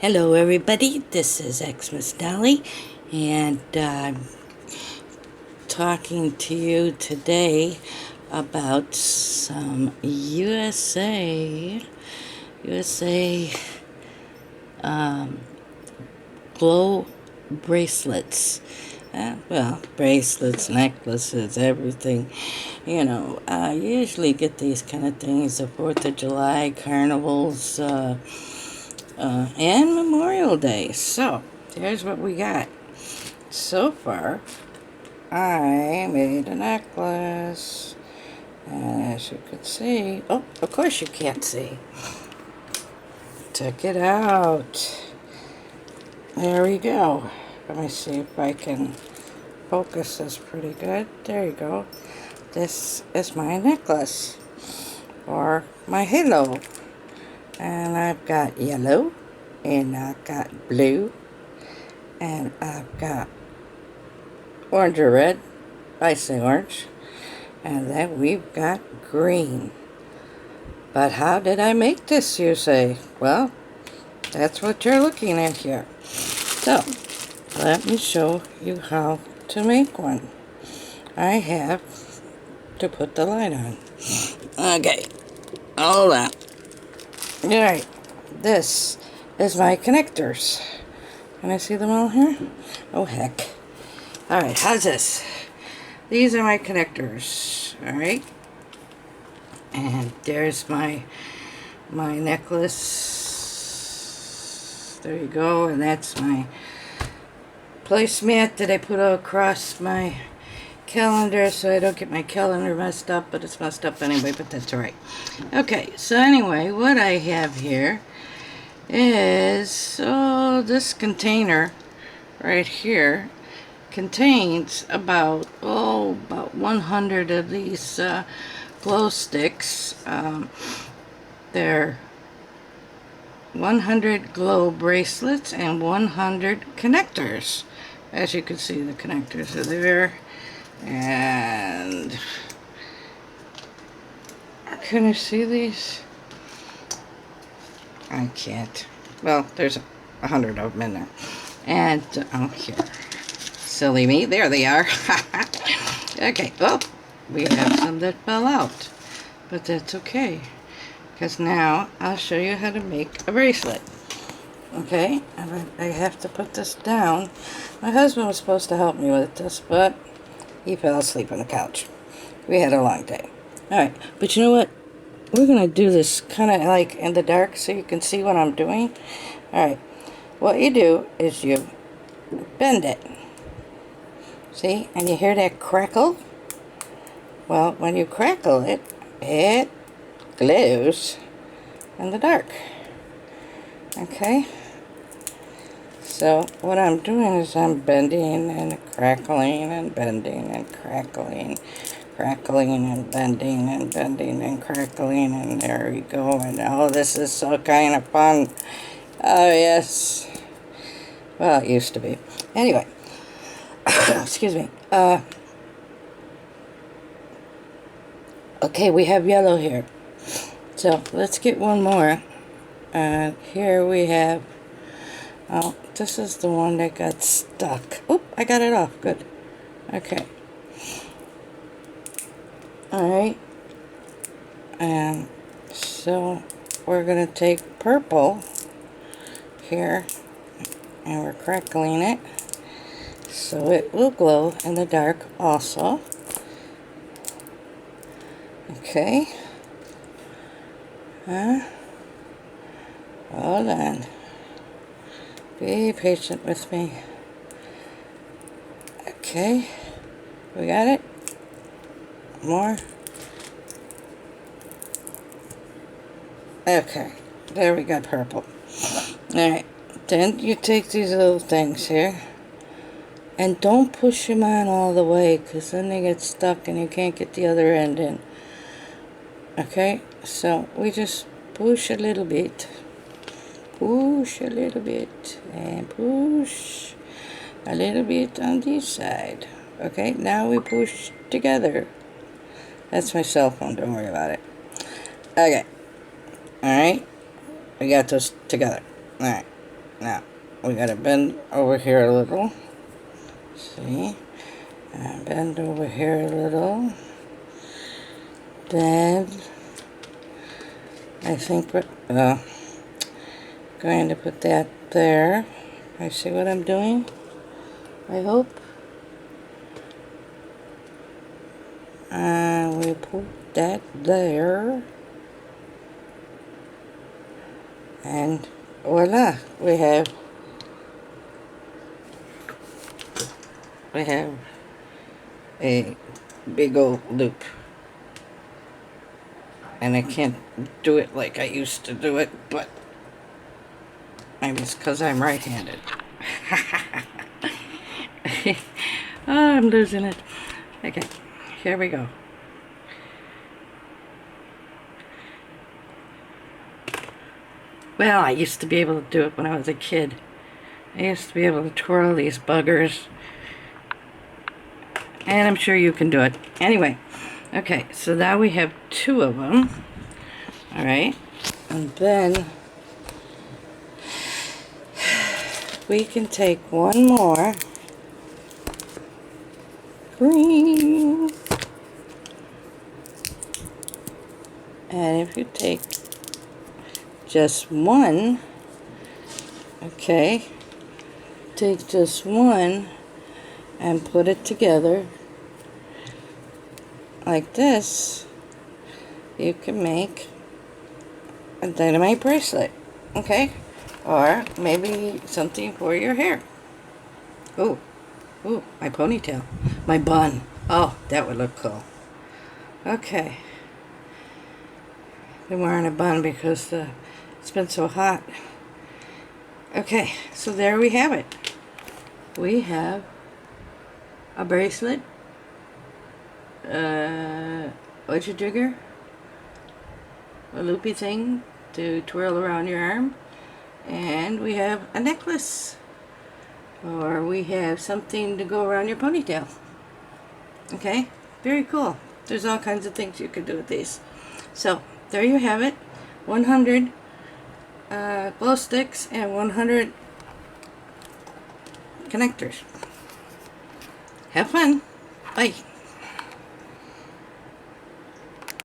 Hello, everybody. This is Xmas Dolly, and I'm talking to you today about some USA glow bracelets. Bracelets, necklaces, everything. I usually get these kind of things the 4th of July, carnivals, and Memorial Day. So, here's what we got. So far, I made a necklace. And as you can see, oh, of course you can't see. Check it out. There we go. Let me see if I can focus this pretty good. There you go. This is my necklace, or my halo. And I've got yellow, and I've got blue, and I've got orange or red. I say orange. And then we've got green. But how did I make this, you say? Well, that's what you're looking at here. So, let me show you how to make one. I have to put the light on. Okay, hold on. Alright, this is my connectors. Can I see them all here? Oh, heck. Alright, how's this? These are my connectors, alright? And there's my necklace. There you go, and that's my placemat that I put across my calendar so I don't get my calendar messed up, but it's messed up anyway, but that's alright. Okay, so anyway, what I have here is, this container right here contains about 100 of these glow sticks. They're 100 glow bracelets and 100 connectors. As you can see, the connectors are there. And can you see these? I can't. Well, there's 100 of them in there. And, here. Silly me. There they are. Okay, well, we have some that fell out. But that's okay. Because now I'll show you how to make a bracelet. Okay, I have to put this down. My husband was supposed to help me with this, but he fell asleep on the couch. We had a long day. Alright, but you know what? We're going to do this kind of like in the dark so you can see what I'm doing. Alright, what you do is you bend it. See? And you hear that crackle? Well, when you crackle it, it glows in the dark. Okay? So what I'm doing is I'm bending and crackling and bending and crackling, crackling and bending and bending and crackling, and there we go. And oh, this is so kind of fun. Oh yes. Well, it used to be. Anyway, excuse me. Okay, we have yellow here. So let's get one more. Here we have, oh, this is the one that got stuck. Oop, I got it off. Good. Okay. Alright. And so we're going to take purple here and we're crackling it so it will glow in the dark also. Okay. Hold on. Be patient with me. Okay. We got it? More? Okay. There we got purple. Alright. Then you take these little things here. And don't push them on all the way, because then they get stuck and you can't get the other end in. Okay? So we just push a little bit. Push a little bit. And push a little bit on this side. Okay? Now we push together. That's my cell phone. Don't worry about it. Okay. Alright? We got those together. Alright. Now, we gotta bend over here a little. See? And bend over here a little. Then, I think we're going to put that there. I see what I'm doing? I hope. And we put that there. And voila, we have a big old loop. And I can't do it like I used to do it, but maybe it's because I'm right-handed. Oh, I'm losing it. Okay, here we go. Well, I used to be able to do it when I was a kid. I used to be able to twirl these buggers. And I'm sure you can do it. Anyway, okay, so now we have 2 of them. Alright, and then we can take one more. Green. And if you take just one, okay, take just one and put it together like this, you can make a dynamite bracelet, okay? Or maybe something for your hair. Ooh, my ponytail, my bun. Oh, that would look cool. Okay. Been wearing a bun because it's been so hot. Okay, so there we have it. We have a bracelet, what's your jigger? A loopy thing to twirl around your arm, and we have a necklace, or we have something to go around your ponytail. Okay, very cool. There's all kinds of things you can do with these. So there you have it. 100 glow sticks and 100 connectors. Have fun. Bye.